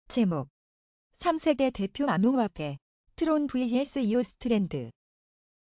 제목 3세대 대표 암호화폐 트론 vs 이오스 트렌드.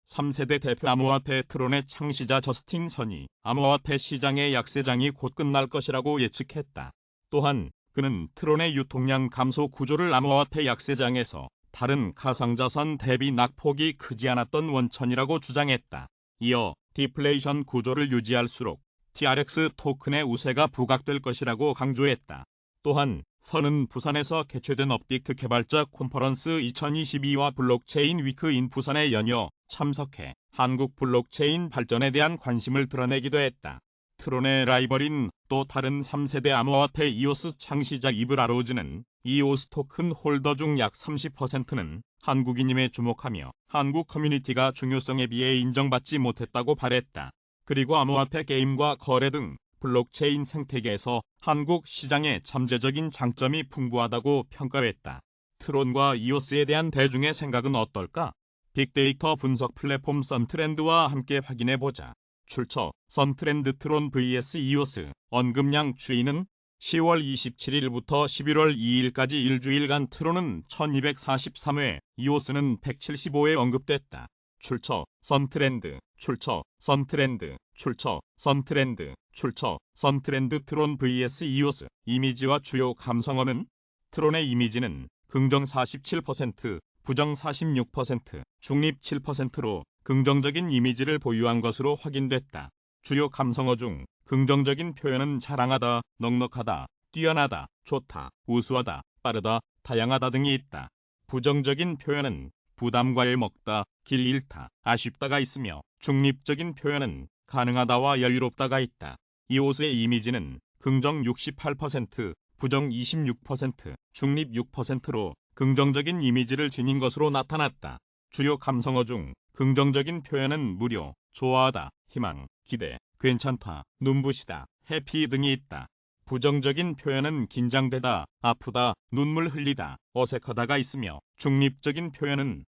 3세대 대표 암호화폐 트론의 창시자 저스틴 선이 암호화폐 시장의 약세장이 곧 끝날 것이라고 예측했다. 또한 그는 트론의 유통량 감소 구조를 암호화폐 약세장에서 다른 가상자산 대비 낙폭이 크지 않았던 원천이라고 주장했다. 이어 디플레이션 구조를 유지할수록 TRX 토큰의 우세가 부각될 것이라고 강조했다. 또한 선은 부산에서 개최된 업비트 개발자 콘퍼런스 2022와 블록체인 위크 인 부산에 연이어 참석해 한국 블록체인 발전에 대한 관심을 드러내기도 했다. 트론의 라이벌인 또 다른 3세대 암호화폐 이오스 창시자 이브 라로즈는 이오스 토큰 홀더 중 약 30%는 한국인임에 주목하며 한국 커뮤니티가 중요성에 비해 인정받지 못했다고 발했다. 그리고 암호화폐 게임과 거래 등 블록체인 생태계에서 한국 시장의 잠재적인 장점이 풍부하다고 평가했다. 트론과 이오스에 대한 대중의 생각은 어떨까? 빅데이터 분석 플랫폼 썬트렌드와 함께 확인해보자. 출처 썬트렌드 트론 vs 이오스. 언급량 추이는 10월 27일부터 11월 2일까지 일주일간 트론은 1243회, 이오스는 175회 언급됐다. 출처 썬트렌드. 출처 썬트렌드. 출처 썬트렌드. 출처 썬트렌드 트론 vs 이오스. 이미지와 주요 감성어는 트론의 이미지는 긍정 47%, 부정 46%, 중립 7%로 긍정적인 이미지를 보유한 것으로 확인됐다. 주요 감성어 중 긍정적인 표현은 자랑하다, 넉넉하다, 뛰어나다, 좋다, 우수하다, 빠르다, 다양하다 등이 있다. 부정적인 표현은 부담과에 먹다, 길 잃다, 아쉽다가 있으며 중립적인 표현은 가능하다와 여유롭다가 있다. 이오스의 이미지는 긍정 68%, 부정 26%, 중립 6%로 긍정적인 이미지를 지닌 것으로 나타났다. 주요 감성어 중 긍정적인 표현은 무료, 좋아하다, 희망, 기대, 괜찮다, 눈부시다, 해피 등이 있다. 부정적인 표현은 긴장되다, 아프다, 눈물 흘리다, 어색하다가 있으며 중립적인 표현은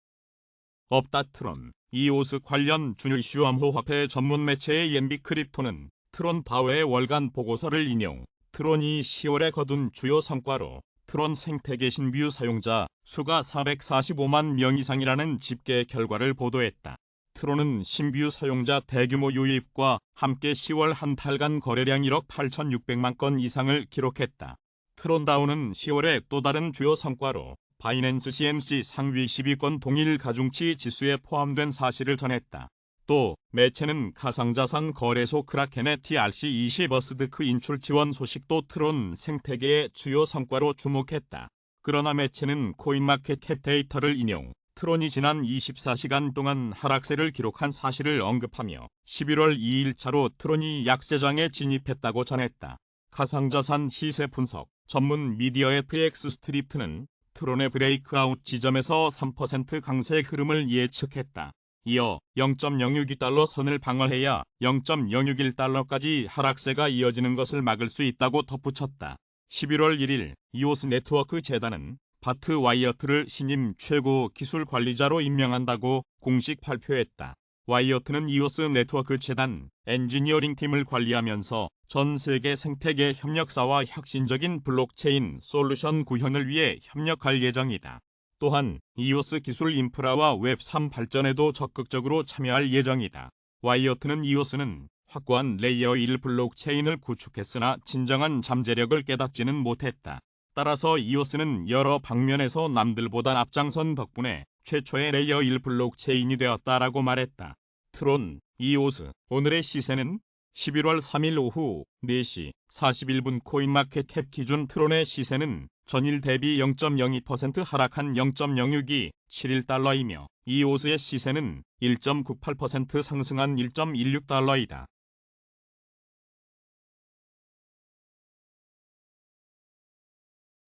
없다. 트론, 이오스 관련 주요 이슈 암호화폐 전문 매체의 ENB 크립토는 트론 다오의 월간 보고서를 인용, 트론이 10월에 거둔 주요 성과로 트론 생태계 신뷰 사용자 수가 445만 명 이상이라는 집계 결과를 보도했다. 트론은 신뷰 사용자 대규모 유입과 함께 10월 한 달간 거래량 1억 8,600만 건 이상을 기록했다. 트론다오는 10월에 또 다른 주요 성과로 바이낸스 CMC 상위 10위권 동일 가중치 지수에 포함된 사실을 전했다. 또 매체는 가상자산 거래소 크라켄의 TRC20 어스드크 인출 지원 소식도 트론 생태계의 주요 성과로 주목했다. 그러나 매체는 코인마켓캡 데이터를 인용, 트론이 지난 24시간 동안 하락세를 기록한 사실을 언급하며 11월 2일차로 트론이 약세장에 진입했다고 전했다. 가상자산 시세 분석 전문 미디어 FX 스트리트는 트론의 브레이크아웃 지점에서 3% 강세 흐름을 예측했다. 이어 0.062달러 선을 방어해야 0.061달러까지 하락세가 이어지는 것을 막을 수 있다고 덧붙였다. 11월 1일 이오스 네트워크 재단은 바트 와이어트를 신임 최고 기술 관리자로 임명한다고 공식 발표했다. 와이어트는 이오스 네트워크 재단 엔지니어링 팀을 관리하면서 전 세계 생태계 협력사와 혁신적인 블록체인 솔루션 구현을 위해 협력할 예정이다. 또한 이오스 기술 인프라와 웹3 발전에도 적극적으로 참여할 예정이다. 와이어트는 이오스는 확고한 레이어 1 블록체인을 구축했으나 진정한 잠재력을 깨닫지는 못했다. 따라서 이오스는 여러 방면에서 남들보다 앞장선 덕분에 최초의 레이어 1 블록체인이 되었다라고 말했다. 트론, 이오스, 오늘의 시세는 11월 3일 오후 4시 41분 코인마켓캡 기준 트론의 시세는 전일 대비 0.02% 하락한 0.062, 71달러이며 이오스의 시세는 1.98% 상승한 1.16달러이다.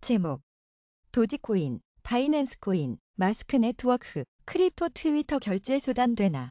제목 도지코인, 바이낸스 코인, 마스크 네트워크, 크립토 트위터 결제 수단 되나.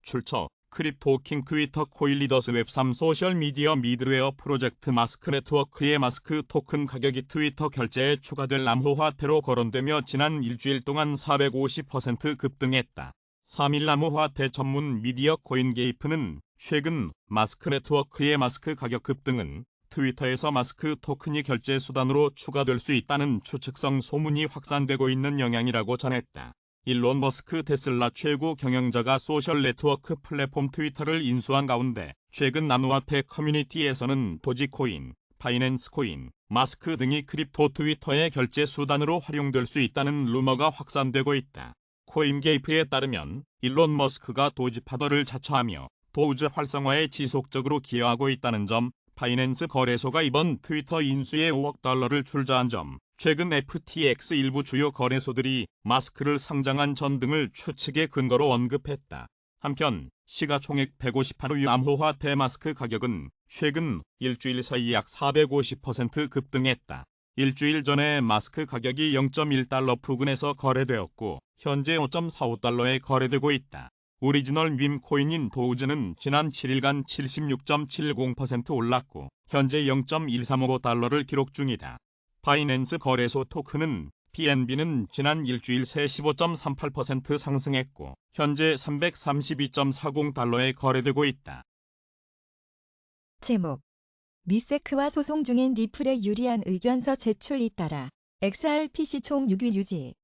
출처 크립토킹 트위터 코일리더스 웹3 소셜미디어 미드웨어 프로젝트 마스크 네트워크의 마스크 토큰 가격이 트위터 결제에 추가될 암호화폐로 거론되며 지난 일주일 동안 450% 급등했다. 3일 암호화폐 전문 미디어 코인게이프는 최근 마스크 네트워크의 마스크 가격 급등은 트위터에서 마스크 토큰이 결제 수단으로 추가될 수 있다는 추측성 소문이 확산되고 있는 영향이라고 전했다. 일론 머스크 테슬라 최고 경영자가 소셜 네트워크 플랫폼 트위터를 인수한 가운데 최근 암호화폐 커뮤니티에서는 도지코인, 바이낸스코인, 마스크 등이 크립토 트위터의 결제 수단으로 활용될 수 있다는 루머가 확산되고 있다. 코인게이프에 따르면 일론 머스크가 도지파더를 자처하며 도우즈 활성화에 지속적으로 기여하고 있다는 점, 바이낸스 거래소가 이번 트위터 인수에 5억 달러를 출자한 점, 최근 FTX 일부 주요 거래소들이 마스크를 상장한 전 등을 추측의 근거로 언급했다. 한편 시가총액 158의 암호화폐 마스크 가격은 최근 일주일 사이 약 450% 급등했다. 일주일 전에 마스크 가격이 0.1달러 부근에서 거래되었고 현재 5.45달러에 거래되고 있다. 오리지널 밈 코인인 도우즈는 지난 7일간 76.70% 올랐고 현재 0.1355달러를 기록 중이다. 바이낸스 거래소 토큰은 BNB는 지난 일주일 새 15.38% 상승했고 현재 332.40달러에 거래되고 있다. 제목 미세크와 소송 중인 리플의 유리한 의견서 제출 잇따라 XRP 총 6위 유지.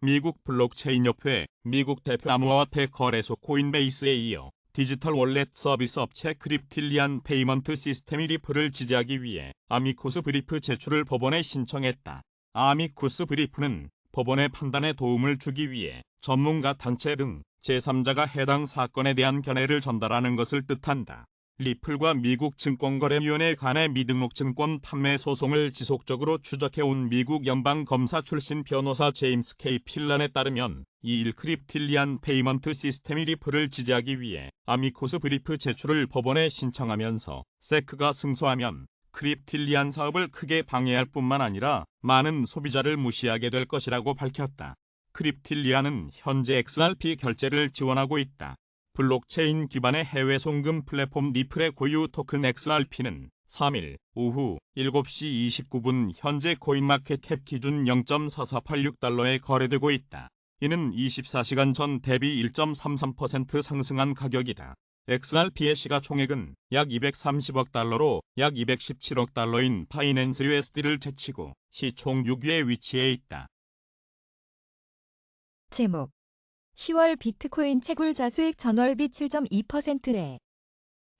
미국 블록체인협회 미국 대표 암호화폐 거래소 코인베이스에 이어 디지털 월렛 서비스 업체 크립틸리안 페이먼트 시스템이 리플을 지지하기 위해 아미쿠스 브리프 제출을 법원에 신청했다. 아미쿠스 브리프는 법원의 판단에 도움을 주기 위해 전문가 단체 등 제3자가 해당 사건에 대한 견해를 전달하는 것을 뜻한다. 리플과 미국 증권거래위원회 간의 미등록 증권 판매 소송을 지속적으로 추적해온 미국 연방검사 출신 변호사 제임스 K. 필란에 따르면 2일 크립틸리안 페이먼트 시스템이 리플을 지지하기 위해 아미쿠스 브리프 제출을 법원에 신청하면서 세크가 승소하면 크립틸리안 사업을 크게 방해할 뿐만 아니라 많은 소비자를 무시하게 될 것이라고 밝혔다. 크립틸리안은 현재 XRP 결제를 지원하고 있다. 블록체인 기반의 해외 송금 플랫폼 리플의 고유 토큰 XRP는 3일 오후 7시 29분 현재 코인마켓캡 기준 0.4486달러에 거래되고 있다. 이는 24시간 전 대비 1.33% 상승한 가격이다. XRP의 시가총액은 약 230억 달러로 약 217억 달러인 바이낸스 USD를 제치고 시총 6위에 위치해 있다. 제목 10월 비트코인 채굴자 수익 전월비 7.2%래.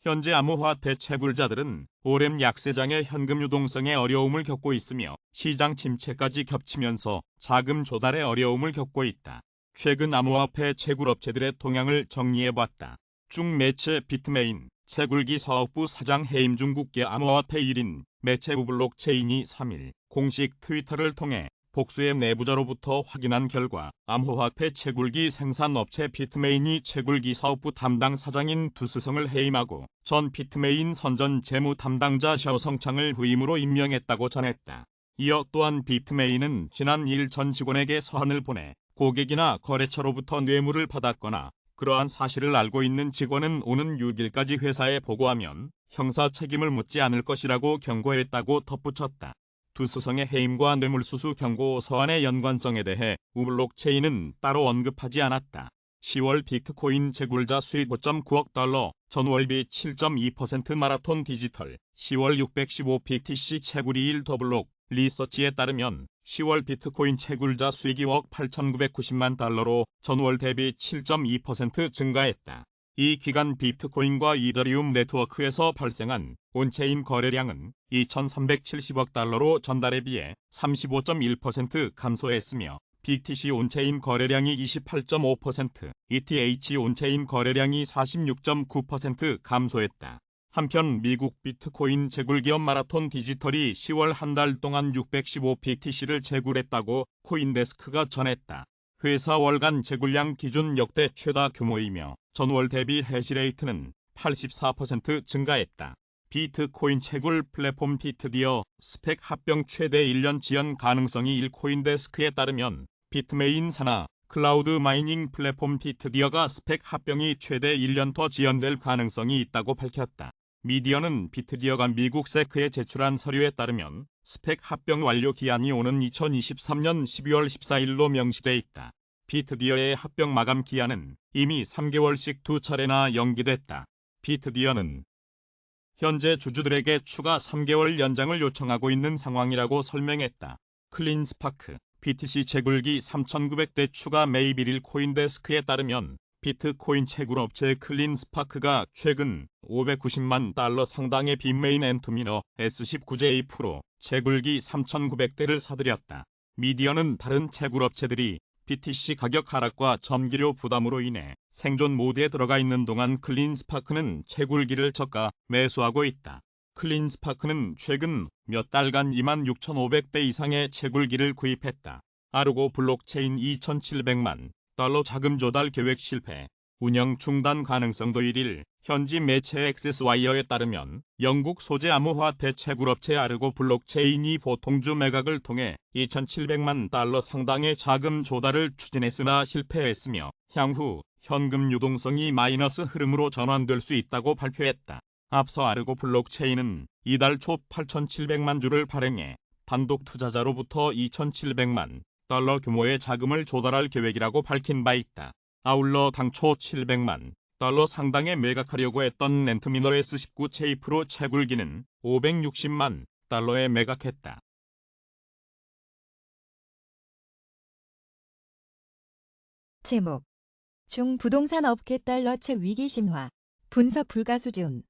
현재 암호화폐 채굴자들은 오랜 약세장의 현금 유동성에 어려움을 겪고 있으며 시장 침체까지 겹치면서 자금 조달에 어려움을 겪고 있다. 최근 암호화폐 채굴업체들의 동향을 정리해봤다. 중매체 비트메인 채굴기 사업부 사장 해임 중국계 암호화폐 1인 매체부 블록체인이 3일 공식 트위터를 통해 복수의 내부자로부터 확인한 결과 암호화폐 채굴기 생산업체 비트메인이 채굴기 사업부 담당 사장인 두스성을 해임하고 전 비트메인 선전 재무 담당자 샤오성창을 후임으로 임명했다고 전했다. 이어 또한 비트메인은 지난 2일 전 직원에게 서한을 보내 고객이나 거래처로부터 뇌물을 받았거나 그러한 사실을 알고 있는 직원은 오는 6일까지 회사에 보고하면 형사 책임을 묻지 않을 것이라고 경고했다고 덧붙였다. 두스성의 해임과 뇌물수수 경고 서한의 연관성에 대해 우블록체인은 따로 언급하지 않았다. 10월 비트코인 채굴자 수익 5.9억 달러, 전월비 7.2% 마라톤 디지털, 10월 615 BTC 채굴 2일 더블록, 리서치에 따르면 10월 비트코인 채굴자 수익이 5억 8,990만 달러로 전월 대비 7.2% 증가했다. 이 기간 비트코인과 이더리움 네트워크에서 발생한 온체인 거래량은 2,370억 달러로 전달에 비해 35.1% 감소했으며 BTC 온체인 거래량이 28.5%, ETH 온체인 거래량이 46.9% 감소했다. 한편 미국 비트코인 채굴기업 마라톤 디지털이 10월 한 달 동안 615 BTC를 채굴했다고 코인데스크가 전했다. 회사 월간 채굴량 기준 역대 최다 규모이며 전월 대비 해시레이트는 84% 증가했다. 비트코인 채굴 플랫폼 비트디어 스펙 합병 최대 1년 지연 가능성이 1 코인데스크에 따르면 비트메인 산하 클라우드 마이닝 플랫폼 비트디어가 스펙 합병이 최대 1년 더 지연될 가능성이 있다고 밝혔다. 미디어는 비트디어가 미국 세크에 제출한 서류에 따르면 스펙 합병 완료 기한이 오는 2023년 12월 14일로 명시돼 있다. 비트디어의 합병 마감 기한은 이미 3개월씩 2차례나 연기됐다. 비트디어는 현재 주주들에게 추가 3개월 연장을 요청하고 있는 상황이라고 설명했다. 클린스파크, BTC 채굴기 3,900대 추가 매입일일 코인데스크에 따르면 비트코인 채굴업체 클린스파크가 최근 $590만 상당의 bitmain 엔투미너 S19J 프로 채굴기 3,900대를 사들였다. 미디어는 다른 채굴업체들이 BTC 가격 하락과 점기료 부담으로 인해 생존 모드에 들어가 있는 동안 클린스파크는 채굴기를 저가 매수하고 있다. 클린스파크는 최근 몇 달간 26,500대 이상의 채굴기를 구입했다. 아르고 블록체인 $2,700만 자금 조달 계획 실패, 운영 중단 가능성도 1일 현지 매체 엑세스와이어에 따르면 영국 소재 암호화폐 채굴업체 아르고 블록체인이 보통주 매각을 통해 $2,700만 상당의 자금 조달을 추진했으나 실패했으며 향후 현금 유동성이 마이너스 흐름으로 전환될 수 있다고 발표했다. 앞서 아르고 블록체인은 이달 초 8,700만 주를 발행해 단독 투자자로부터 $2,700만 규모의 자금을 조달할 계획이라고 밝힌 바 있다. 아울러 당초 $700만 상당의 매각하려고 했던 엔트미너 S19J 프로 채굴기는 $560만 에 매각했다. 제목 중부동산 업계 달러채 위기 심화 분석 불가 수준.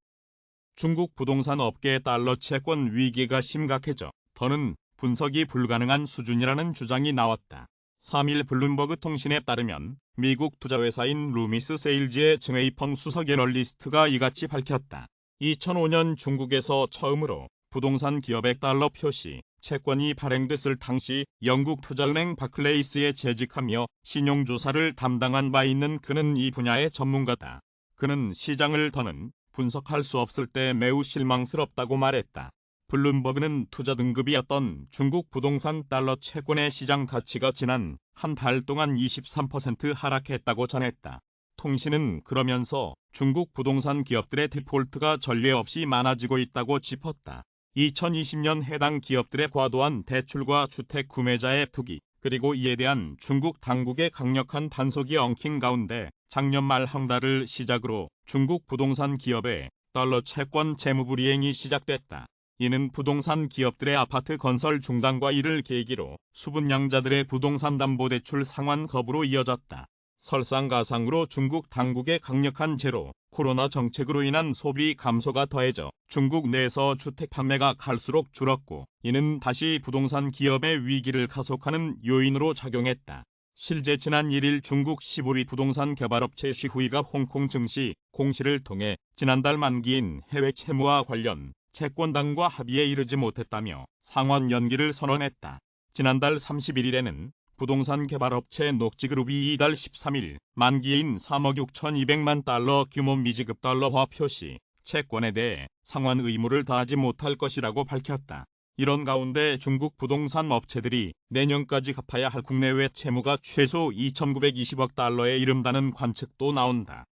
중국 부동산 업계의 달러 채권 위기가 심각해져 더는 분석이 불가능한 수준이라는 주장이 나왔다. 3일 블룸버그 통신에 따르면 미국 투자회사인 루미스 세일즈의 증웨이펑 수석 애널리스트가 이같이 밝혔다. 2005년 중국에서 처음으로 부동산 기업의 달러 표시 채권이 발행됐을 당시 영국 투자은행 바클레이스에 재직하며 신용조사를 담당한 바 있는 그는 이 분야의 전문가다. 그는 시장을 더는 분석할 수 없을 때 매우 실망스럽다고 말했다. 블룸버그는 투자 등급이었던 중국 부동산 달러 채권의 시장 가치가 지난 한 달 동안 23% 하락했다고 전했다. 통신은 그러면서 중국 부동산 기업들의 디폴트가 전례 없이 많아지고 있다고 짚었다. 2020년 해당 기업들의 과도한 대출과 주택 구매자의 투기, 그리고 이에 대한 중국 당국의 강력한 단속이 엉킨 가운데 작년 말 한 달을 시작으로 중국 부동산 기업의 달러 채권 재무불이행이 시작됐다. 이는 부동산 기업들의 아파트 건설 중단과 이를 계기로 수분양자들의 부동산 담보대출 상환 거부로 이어졌다. 설상가상으로 중국 당국의 강력한 제로 코로나 정책으로 인한 소비 감소가 더해져 중국 내에서 주택 판매가 갈수록 줄었고 이는 다시 부동산 기업의 위기를 가속하는 요인으로 작용했다. 실제 지난 1일 중국 15위 부동산 개발업체 시후이가 홍콩 증시 공시를 통해 지난달 만기인 해외 채무와 관련 채권단과 합의에 이르지 못했다며 상환 연기를 선언했다. 지난달 31일에는 부동산 개발업체 녹지그룹이 이달 13일 만기인 3억 6,200만 달러 규모 미지급 달러화 표시 채권에 대해 상환 의무를 다하지 못할 것이라고 밝혔다. 이런 가운데 중국 부동산 업체들이 내년까지 갚아야 할 국내외 채무가 최소 2,920억 달러에 이른다는 관측도 나온다.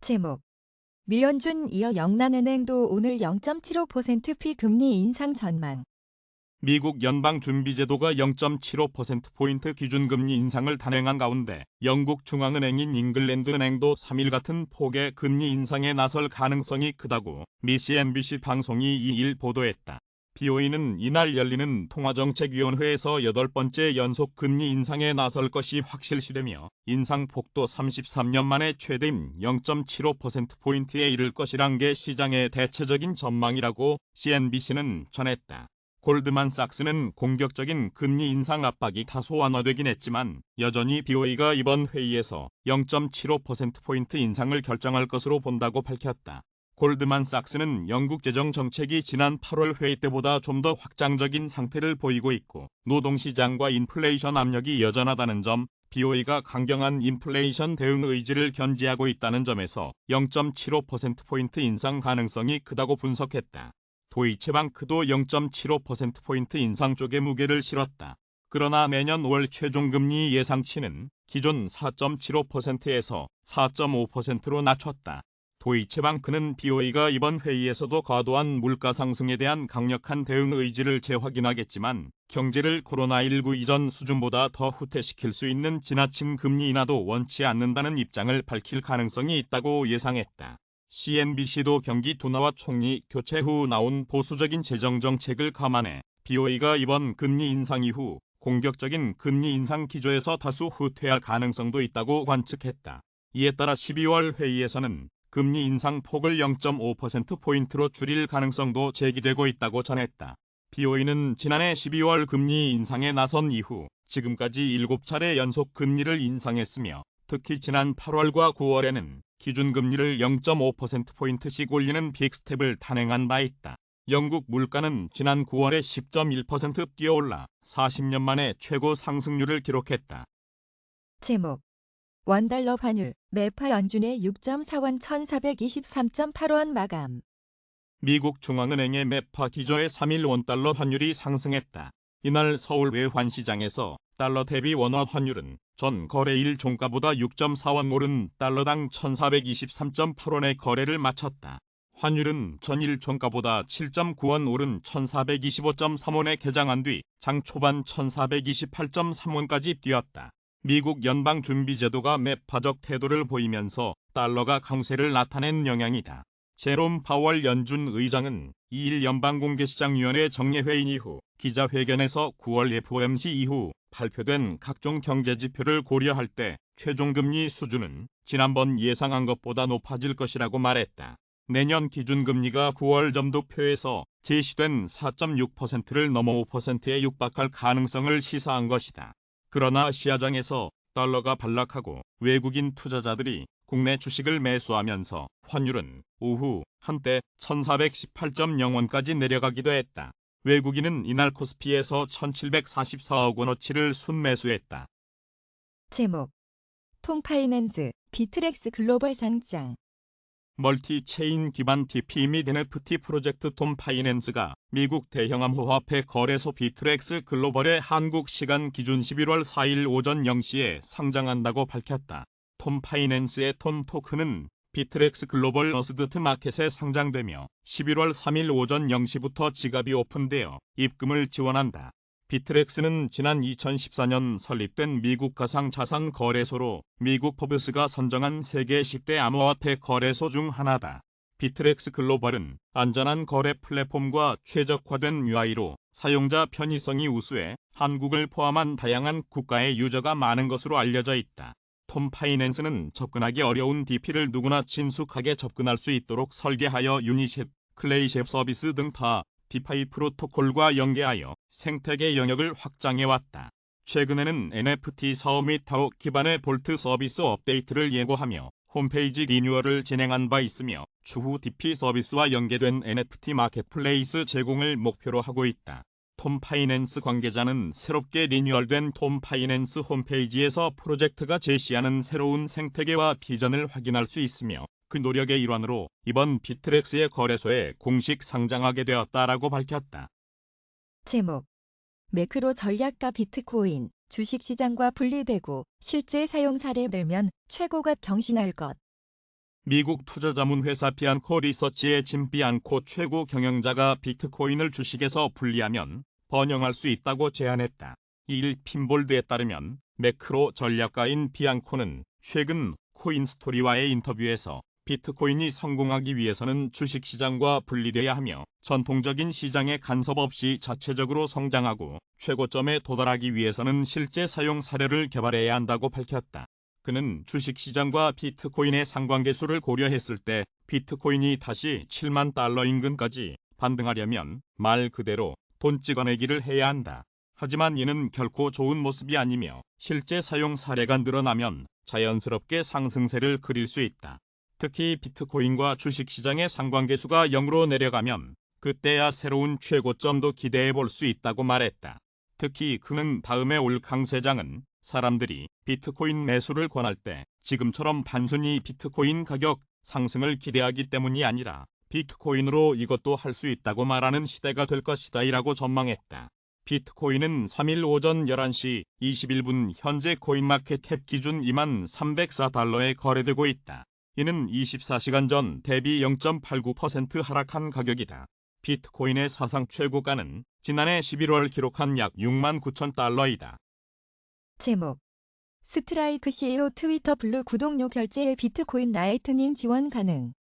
제목 미연준 이어 영란은행도 오늘 0.75% 피금리 인상 전망. 미국 연방준비제도가 0.75%포인트 기준금리 인상을 단행한 가운데 영국 중앙은행인 잉글랜드은행도 3일 같은 폭의 금리 인상에 나설 가능성이 크다고 미 CNBC 방송이 2일 보도했다. BOE는 이날 열리는 통화정책위원회에서 8번째 연속 금리 인상에 나설 것이 확실시되며 인상폭도 33년 만에 최대인 0.75%포인트에 이를 것이란 게 시장의 대체적인 전망이라고 CNBC는 전했다. 골드만삭스는 공격적인 금리 인상 압박이 다소 완화되긴 했지만 여전히 BOE가 이번 회의에서 0.75%포인트 인상을 결정할 것으로 본다고 밝혔다. 골드만삭스는 영국 재정 정책이 지난 8월 회의 때보다 좀 더 확장적인 상태를 보이고 있고 노동시장과 인플레이션 압력이 여전하다는 점, BOE가 강경한 인플레이션 대응 의지를 견지하고 있다는 점에서 0.75%포인트 인상 가능성이 크다고 분석했다. 도이체방크도 0.75%포인트 인상 쪽에 무게를 실었다. 그러나 매년 5월 최종금리 예상치는 기존 4.75%에서 4.5%로 낮췄다. 도이체방크는 BOE가 이번 회의에서도 과도한 물가 상승에 대한 강력한 대응 의지를 재확인하겠지만 경제를 코로나19 이전 수준보다 더 후퇴시킬 수 있는 지나친 금리 인하도 원치 않는다는 입장을 밝힐 가능성이 있다고 예상했다. CNBC도 경기 둔화와 총리 교체 후 나온 보수적인 재정 정책을 감안해 BOE가 이번 금리 인상 이후 공격적인 금리 인상 기조에서 다수 후퇴할 가능성도 있다고 관측했다. 이에 따라 12월 회의에서는 금리 인상 폭을 0.5%포인트로 줄일 가능성도 제기되고 있다고 전했다. BOE는 지난해 12월 금리 인상에 나선 이후 지금까지 7차례 연속 금리를 인상했으며 특히 지난 8월과 9월에는 기준금리를 0.5%포인트씩 올리는 빅스텝을 단행한 바 있다. 영국 물가는 지난 9월에 10.1% 뛰어올라 40년 만에 최고 상승률을 기록했다. 제목 원달러 환율 매파 연준의 6.4원 1423.8원 마감. 미국 중앙은행의 매파 기조의 3일 원달러 환율이 상승했다. 이날 서울 외환시장에서 달러 대비 원화 환율은 전 거래일 종가보다 6.4원 오른 달러당 1423.8원의 거래를 마쳤다. 환율은 전일 종가보다 7.9원 오른 1425.3원에 개장한 뒤 장 초반 1428.3원까지 뛰었다. 미국 연방준비제도가 매파적 태도를 보이면서 달러가 강세를 나타낸 영향이다. 제롬 파월 연준 의장은 2일 연방공개시장위원회 정례회의 이후 기자회견에서 9월 FOMC 이후 발표된 각종 경제지표를 고려할 때 최종금리 수준은 지난번 예상한 것보다 높아질 것이라고 말했다. 내년 기준금리가 9월 점도표에서 제시된 4.6%를 넘어 5%에 육박할 가능성을 시사한 것이다. 그러나 시장에서 달러가 반락하고 외국인 투자자들이 국내 주식을 매수하면서 환율은 오후 한때 1418.0원까지 내려가기도 했다. 외국인은 이날 코스피에서 1744억 원어치를 순매수했다. 제목 통파이낸스 비트렉스 글로벌 상장. 멀티체인 기반 DP 및 NFT 프로젝트 톰파이낸스가 미국 대형암호화폐 거래소 비트렉스 글로벌의 한국 시간 기준 11월 4일 오전 0시에 상장한다고 밝혔다. 톰파이낸스의 톰 토큰은 비트렉스 글로벌 어스드트 마켓에 상장되며 11월 3일 오전 0시부터 지갑이 오픈되어 입금을 지원한다. 비트렉스는 지난 2014년 설립된 미국 가상자산 거래소로 미국 포브스가 선정한 세계 10대 암호화폐 거래소 중 하나다. 비트렉스 글로벌은 안전한 거래 플랫폼과 최적화된 UI로 사용자 편의성이 우수해 한국을 포함한 다양한 국가의 유저가 많은 것으로 알려져 있다. 톰파이낸스는 접근하기 어려운 DP를 누구나 친숙하게 접근할 수 있도록 설계하여 유니셉, 클레이셉 서비스 등 타 디파이 프로토콜과 연계하여 생태계 영역을 확장해왔다. 최근에는 NFT 사업 및 타오 기반의 볼트 서비스 업데이트를 예고하며 홈페이지 리뉴얼을 진행한 바 있으며 추후 DP 서비스와 연계된 NFT 마켓플레이스 제공을 목표로 하고 있다. 톰파이낸스 관계자는 새롭게 리뉴얼된 톰파이낸스 홈페이지에서 프로젝트가 제시하는 새로운 생태계와 비전을 확인할 수 있으며 그 노력의 일환으로 이번 비트렉스의 거래소에 공식 상장하게 되었다라고 밝혔다. 제목 매크로 전략가 비트코인 주식시장과 분리되고 실제 사용 사례 들면 최고가 경신할 것. 미국 투자자문회사 비안코 리서치의 짐 비안코 최고 경영자가 비트코인을 주식에서 분리하면 번영할 수 있다고 제안했다. 이일 핀볼드에 따르면 매크로 전략가인 비안코는 최근 코인스토리와의 인터뷰에서 비트코인이 성공하기 위해서는 주식시장과 분리돼야 하며 전통적인 시장에 간섭 없이 자체적으로 성장하고 최고점에 도달하기 위해서는 실제 사용 사례를 개발해야 한다고 밝혔다. 그는 주식시장과 비트코인의 상관계수를 고려했을 때 비트코인이 다시 7만 달러 인근까지 반등하려면 말 그대로 돈 찍어내기를 해야 한다. 하지만 이는 결코 좋은 모습이 아니며 실제 사용 사례가 늘어나면 자연스럽게 상승세를 그릴 수 있다. 특히 비트코인과 주식시장의 상관계수가 0으로 내려가면 그때야 새로운 최고점도 기대해 볼 수 있다고 말했다. 특히 그는 다음에 올 강세장은 사람들이 비트코인 매수를 권할 때 지금처럼 단순히 비트코인 가격 상승을 기대하기 때문이 아니라 비트코인으로 이것도 할 수 있다고 말하는 시대가 될 것이다 이라고 전망했다. 비트코인은 3일 오전 11시 21분 현재 코인마켓캡 기준 2304달러에 거래되고 있다. 이는 24시간 전 대비 0.89% 하락한 가격이다. 비트코인의 사상 최고가는 지난해 11월 기록한 약 6만 9천 달러이다. 제목 스트라이크 CEO 트위터 블루 구독료 결제에 비트코인 라이트닝 지원 가능.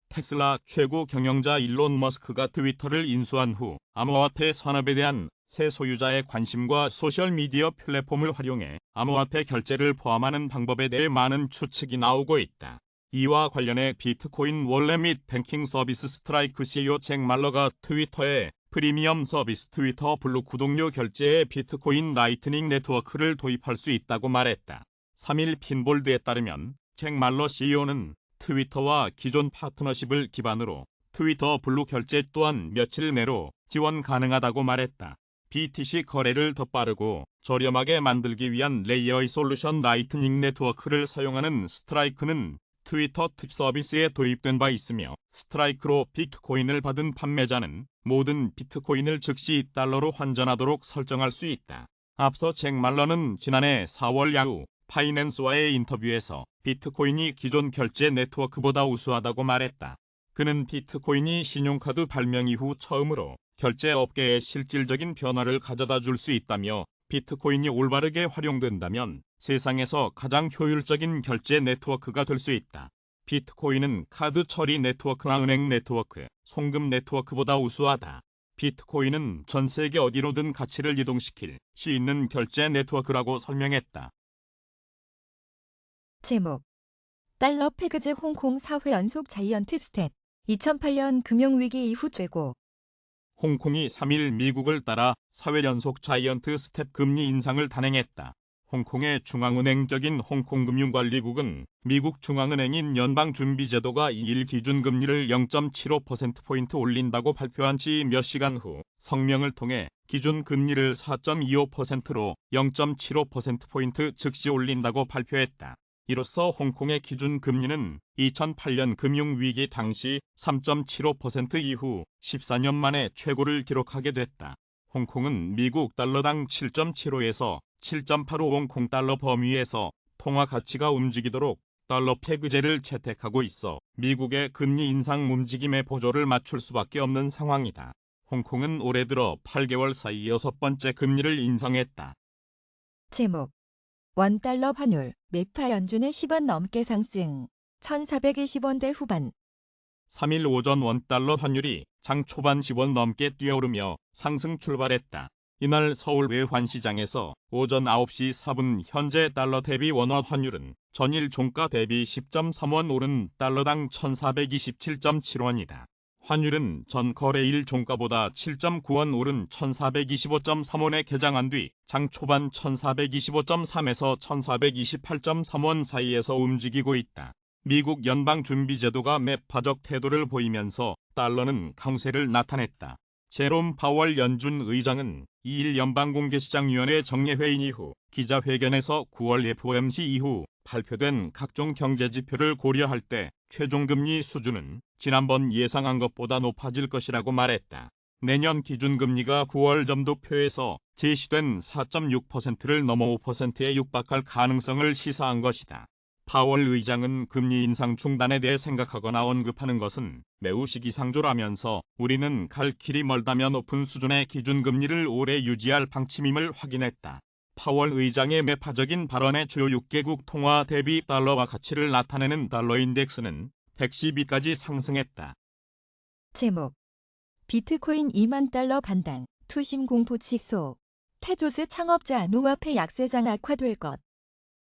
테슬라 최고 경영자 일론 머스크가 트위터를 인수한 후 암호화폐 산업에 대한 새 소유자의 관심과 소셜미디어 플랫폼을 활용해 암호화폐 결제를 포함하는 방법에 대해 많은 추측이 나오고 있다. 이와 관련해 비트코인 원래 및 뱅킹 서비스 스트라이크 CEO 잭 말러가 트위터에 프리미엄 서비스 트위터 블루 구독료 결제에 비트코인 라이트닝 네트워크를 도입할 수 있다고 말했다. 3일 핀볼드에 따르면 잭 말러 CEO는 트위터와 기존 파트너십을 기반으로 트위터 블루 결제 또한 며칠 내로 지원 가능하다고 말했다. BTC 거래를 더 빠르고 저렴하게 만들기 위한 레이어의 솔루션 라이트닝 네트워크를 사용하는 스트라이크는 트위터 특 서비스에 도입된 바 있으며 스트라이크로 비트코인을 받은 판매자는 모든 비트코인을 즉시 달러로 환전하도록 설정할 수 있다. 앞서 잭 말러는 지난해 4월 야후 파이낸스와의 인터뷰에서 비트코인이 기존 결제 네트워크보다 우수하다고 말했다. 그는 비트코인이 신용카드 발명 이후 처음으로 결제 업계에 실질적인 변화를 가져다 줄 수 있다며 비트코인이 올바르게 활용된다면 세상에서 가장 효율적인 결제 네트워크가 될 수 있다. 비트코인은 카드 처리 네트워크나 은행 네트워크, 송금 네트워크보다 우수하다. 비트코인은 전 세계 어디로든 가치를 이동시킬 수 있는 결제 네트워크라고 설명했다. 제목 달러 패그즈 홍콩 4회 연속 자이언트 스텝 2008년 금융위기 이후 최고 홍콩이 3일 미국을 따라 4회 연속 자이언트 스텝 금리 인상을 단행했다. 홍콩의 중앙은행격인 홍콩금융관리국은 미국 중앙은행인 연방준비제도가 2일 기준금리를 0.75%포인트 올린다고 발표한 지 몇 시간 후 성명을 통해 기준금리를 4.25%로 0.75%포인트 즉시 올린다고 발표했다. 이로써 홍콩의 기준금리는 2008년 금융위기 당시 3.75% 이후 14년 만에 최고를 기록하게 됐다. 홍콩은 미국 달러당 7.75에서 7.85 홍콩달러 범위에서 통화 가치가 움직이도록 달러 패그제를 채택하고 있어 미국의 금리 인상 움직임에 보조를 맞출 수밖에 없는 상황이다. 홍콩은 올해 들어 8개월 사이 6번째 금리를 인상했다. 제목 원달러 환율 매파 연준의 10원 넘게 상승 1420원대 후반 3일 오전 원달러 환율이 장 초반 10원 넘게 뛰어오르며 상승 출발했다. 이날 서울 외환시장에서 오전 9시 4분 현재 달러 대비 원화 환율은 전일 종가 대비 10.3원 오른 달러당 1427.7원이다. 환율은 전 거래일 종가보다 7.9원 오른 1425.3원에 개장한 뒤 장 초반 1425.3에서 1428.3원 사이에서 움직이고 있다. 미국 연방준비제도가 매파적 태도를 보이면서 달러는 강세를 나타냈다. 제롬 파월 연준 의장은 2일 연방공개시장위원회 정례회의 이후 기자회견에서 9월 FOMC 이후 발표된 각종 경제지표를 고려할 때 최종금리 수준은 지난번 예상한 것보다 높아질 것이라고 말했다. 내년 기준금리가 9월 점도표에서 제시된 4.6%를 넘어 5%에 육박할 가능성을 시사한 것이다. 파월 의장은 금리 인상 중단에 대해 생각하거나 언급하는 것은 매우 시기상조라면서 우리는 갈 길이 멀다며 높은 수준의 기준금리를 오래 유지할 방침임을 확인했다. 파월 의장의 매파적인 발언에 주요 6개국 통화 대비 달러화 가치를 나타내는 달러 인덱스는 112까지 상승했다. 제목 비트코인 2만 달러 반당 투심 공포 취소 테조스 창업자 암호화폐 약세장 악화될 것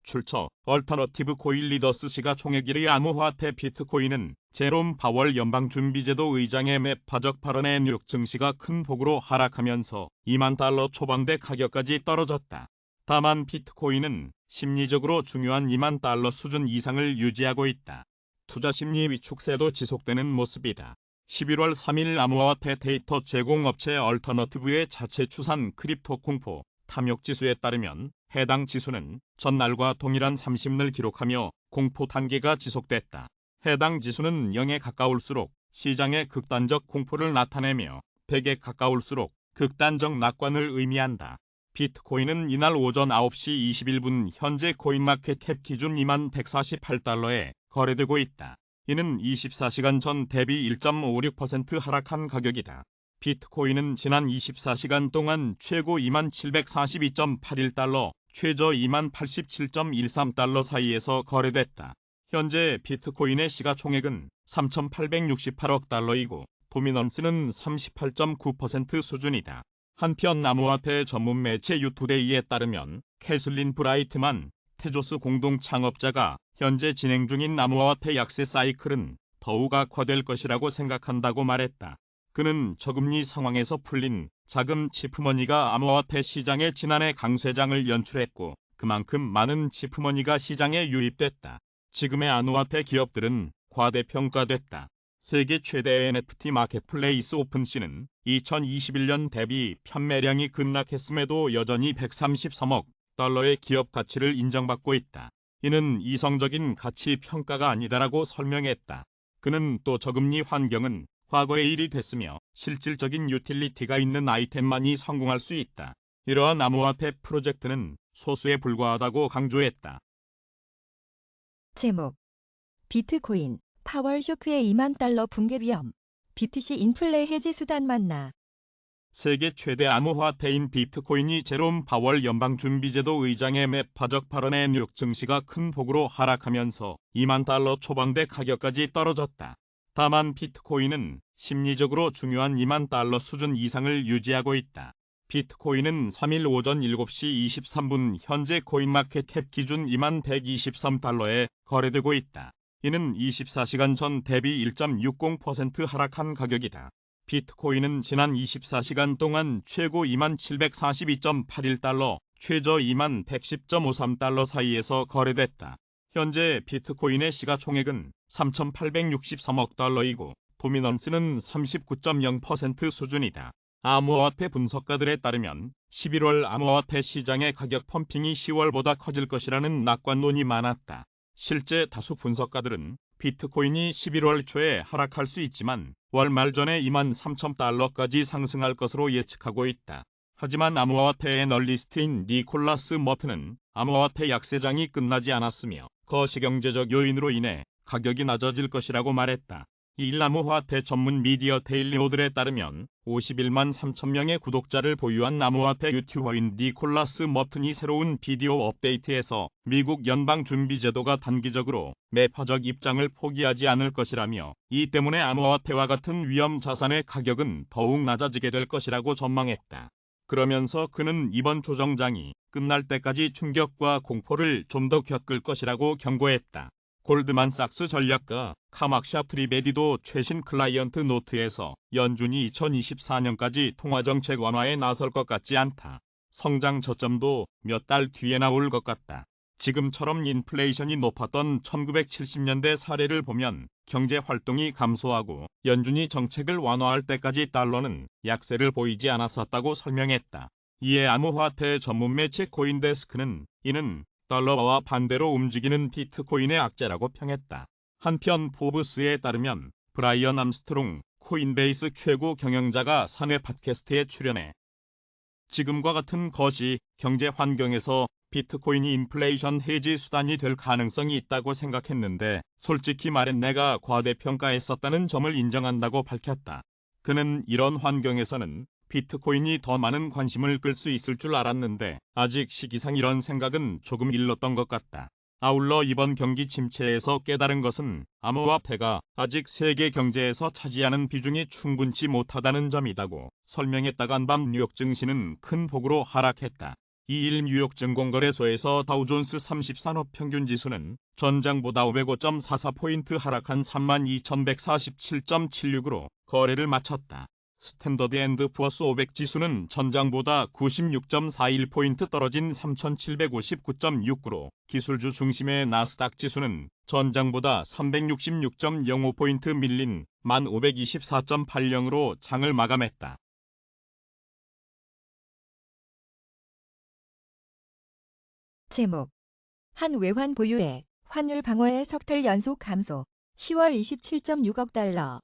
출처 얼터너티브 코인 리더스 시가총액 1위 암호화폐 비트코인은 제롬 파월 연방준비제도 의장의 매파적 발언에 뉴욕 증시가 큰 폭으로 하락하면서 2만 달러 초반대 가격까지 떨어졌다. 다만 비트코인은 심리적으로 중요한 2만 달러 수준 이상을 유지하고 있다. 투자 심리 위축세도 지속되는 모습이다. 11월 3일 암호화폐 데이터 제공업체 얼터너티브의 자체 추산 크립토 공포 탐욕지수에 따르면 해당 지수는 전날과 동일한 30를 기록하며 공포 단계가 지속됐다. 해당 지수는 0에 가까울수록 시장의 극단적 공포를 나타내며 100에 가까울수록 극단적 낙관을 의미한다. 비트코인은 이날 오전 9시 21분 현재 코인마켓캡 기준 2만 148달러에 거래되고 있다. 이는 24시간 전 대비 1.56% 하락한 가격이다. 비트코인은 지난 24시간 동안 최고 2만 742.81달러, 최저 2만 87.13달러 사이에서 거래됐다. 현재 비트코인의 시가총액은 3,868억 달러이고 도미넌스는 38.9% 수준이다. 한편 암호화폐 전문 매체 유투데이에 따르면 캐슬린 브라이트만 테조스 공동 창업자가 현재 진행 중인 암호화폐 약세 사이클은 더욱 악화될 것이라고 생각한다고 말했다. 그는 저금리 상황에서 풀린 자금 치프머니가 암호화폐 시장의 지난해 강세장을 연출했고 그만큼 많은 치프머니가 시장에 유입됐다. 지금의 암호화폐 기업들은 과대평가됐다. 세계 최대 NFT 마켓플레이스 오픈시는 2021년 대비 판매량이 급락했음에도 여전히 133억 달러의 기업 가치를 인정받고 있다. 이는 이성적인 가치 평가가 아니다라고 설명했다. 그는 또 저금리 환경은 과거의 일이 됐으며 실질적인 유틸리티가 있는 아이템만이 성공할 수 있다. 이러한 암호화폐 프로젝트는 소수에 불과하다고 강조했다. 제목 비트코인 파월 쇼크의 2만 달러 붕괴 위험. BTC 인플레 해지 수단 만나. 세계 최대 암호화폐인 비트코인이 제롬 파월 연방준비제도 의장의 매파적 발언에 뉴욕 증시가 큰 폭으로 하락하면서 2만 달러 초반대 가격까지 떨어졌다. 다만 비트코인은 심리적으로 중요한 2만 달러 수준 이상을 유지하고 있다. 비트코인은 3일 오전 7시 23분 현재 코인마켓캡 기준 2만 123달러에 거래되고 있다. 이는 24시간 전 대비 1.60% 하락한 가격이다. 비트코인은 지난 24시간 동안 최고 2만 742.81달러, 최저 2만 110.53달러 사이에서 거래됐다. 현재 비트코인의 시가총액은 3,863억 달러이고 도미넌스는 39.0% 수준이다. 암호화폐 분석가들에 따르면 11월 암호화폐 시장의 가격 펌핑이 10월보다 커질 것이라는 낙관론이 많았다. 실제 다수 분석가들은 비트코인이 11월 초에 하락할 수 있지만 월 말 전에 2만 3천 달러까지 상승할 것으로 예측하고 있다. 하지만 암호화폐 애널리스트인 니콜라스 머튼은 암호화폐 약세장이 끝나지 않았으며 거시경제적 요인으로 인해 가격이 낮아질 것이라고 말했다. 이 암호화폐 전문 미디어 데일리오들에 따르면 51만 3천 명의 구독자를 보유한 암호화폐 유튜버인 니콜라스 머튼이 새로운 비디오 업데이트에서 미국 연방준비제도가 단기적으로 매파적 입장을 포기하지 않을 것이라며 이 때문에 암호화폐와 같은 위험 자산의 가격은 더욱 낮아지게 될 것이라고 전망했다. 그러면서 그는 이번 조정장이 끝날 때까지 충격과 공포를 좀 더 겪을 것이라고 경고했다. 골드만삭스 전략가 카막샤 프리베디도 최신 클라이언트 노트에서 연준이 2024년까지 통화정책 완화에 나설 것 같지 않다. 성장 저점도 몇 달 뒤에 나올 것 같다. 지금처럼 인플레이션이 높았던 1970년대 사례를 보면 경제 활동이 감소하고 연준이 정책을 완화할 때까지 달러는 약세를 보이지 않았었다고 설명했다. 이에 암호화폐 전문 매체 코인데스크는 이는 달러와 반대로 움직이는 비트코인의 악재라고 평했다. 한편 포브스에 따르면 브라이언 암스트롱 코인베이스 최고 경영자가 사내 팟캐스트에 출연해 지금과 같은 거시 경제 환경에서 비트코인이 인플레이션 해지 수단이 될 가능성이 있다고 생각했는데 솔직히 말해 내가 과대평가했었다는 점을 인정한다고 밝혔다. 그는 이런 환경에서는 비트코인이 더 많은 관심을 끌 수 있을 줄 알았는데 아직 시기상 이런 생각은 조금 일렀던 것 같다. 아울러 이번 경기 침체에서 깨달은 것은 암호화폐가 아직 세계 경제에서 차지하는 비중이 충분치 못하다는 점이다고 설명했다가 한밤 뉴욕 증시는 큰 폭으로 하락했다. 2일 뉴욕 증권거래소에서 다우존스 30산업 평균지수는 전장보다 505.44포인트 하락한 32,147.76으로 거래를 마쳤다. 스탠더드 앤드 푸어스 500 지수는 전장보다 96.41포인트 떨어진 3,759.69로 기술주 중심의 나스닥 지수는 전장보다 366.05포인트 밀린 1,524.80으로 장을 마감했다. 제목 한 외환 보유액 환율 방어의 석달 연속 감소. 10월 27.6억 달러.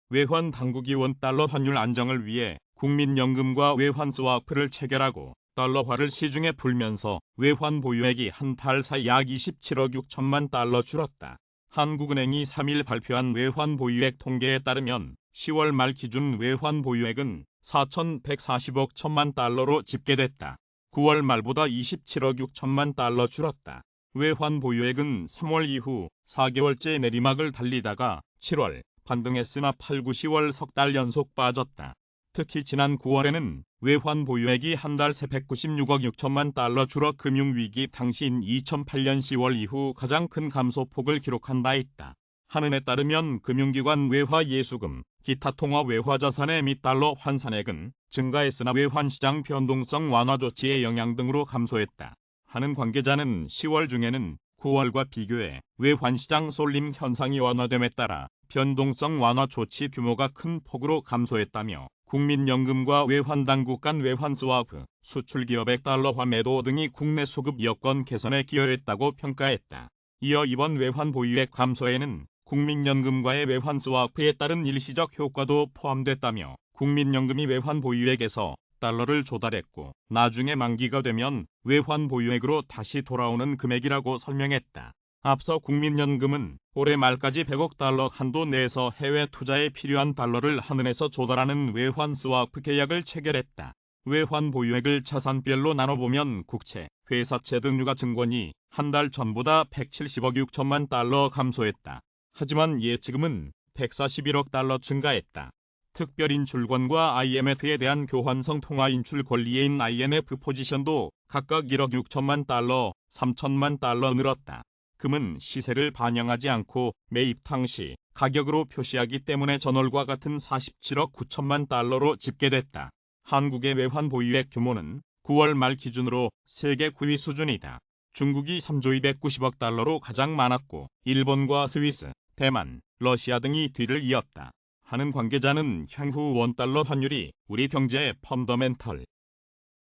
외환 당국이 원달러 환율 안정을 위해 국민연금과 외환 스와프를 체결하고 달러화를 시중에 풀면서 외환 보유액이 한 달 사이 약 27억 6천만 달러 줄었다. 한국은행이 3일 발표한 외환 보유액 통계에 따르면 10월 말 기준 외환 보유액은 4,140억 천만 달러로 집계됐다. 9월 말보다 27억 6천만 달러 줄었다. 외환 보유액은 3월 이후 4개월째 내리막을 달리다가 7월 반등했으나 8, 9, 10월 석 달 연속 빠졌다. 특히 지난 9월에는 외환 보유액이 한 달 새 196억 6천만 달러 줄어 금융위기 당시인 2008년 10월 이후 가장 큰 감소폭을 기록한 바 있다. 한은에 따르면 금융기관 외화 예수금, 기타 통화 외화 자산의 및 달러 환산액은 증가했으나 외환시장 변동성 완화 조치의 영향 등으로 감소했다. 한은 관계자는 10월 중에는 9월과 비교해 외환시장 쏠림 현상이 완화됨에 따라 변동성 완화 조치 규모가 큰 폭으로 감소했다며 국민연금과 외환당국 간 외환 스와프, 수출기업의 달러화 매도 등이 국내 수급 여건 개선에 기여했다고 평가했다. 이어 이번 외환 보유액 감소에는 국민연금과의 외환 스와프에 따른 일시적 효과도 포함됐다며 국민연금이 외환 보유액에서 달러를 조달했고 나중에 만기가 되면 외환 보유액으로 다시 돌아오는 금액이라고 설명했다. 앞서 국민연금은 올해 말까지 100억 달러 한도 내에서 해외 투자에 필요한 달러를 한은에서 조달하는 외환 스와프 계약을 체결했다. 외환 보유액을 자산별로 나눠보면 국채, 회사채 등 유가증권이 한 달 전보다 170억 6천만 달러 감소했다. 하지만 예치금은 141억 달러 증가했다. 특별인출권과 IMF에 대한 교환성 통화 인출 권리인 IMF 포지션도 각각 1억 6천만 달러, 3천만 달러 늘었다. 금은 시세를 반영하지 않고 매입 당시 가격으로 표시하기 때문에 전월과 같은 47억 9천만 달러로 집계됐다. 한국의 외환 보유액 규모는 9월 말 기준으로 세계 9위 수준이다. 중국이 3조 290억 달러로 가장 많았고 일본과 스위스, 대만, 러시아 등이 뒤를 이었다. 하는 관계자는 향후 원달러 환율이 우리 경제의 펀더멘털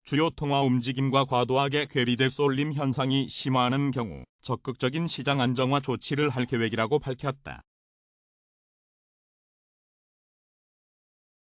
주요 통화 움직임과 과도하게 괴리될 쏠림 현상이 심화하는 경우 적극적인 시장 안정화 조치를 할 계획이라고 밝혔다.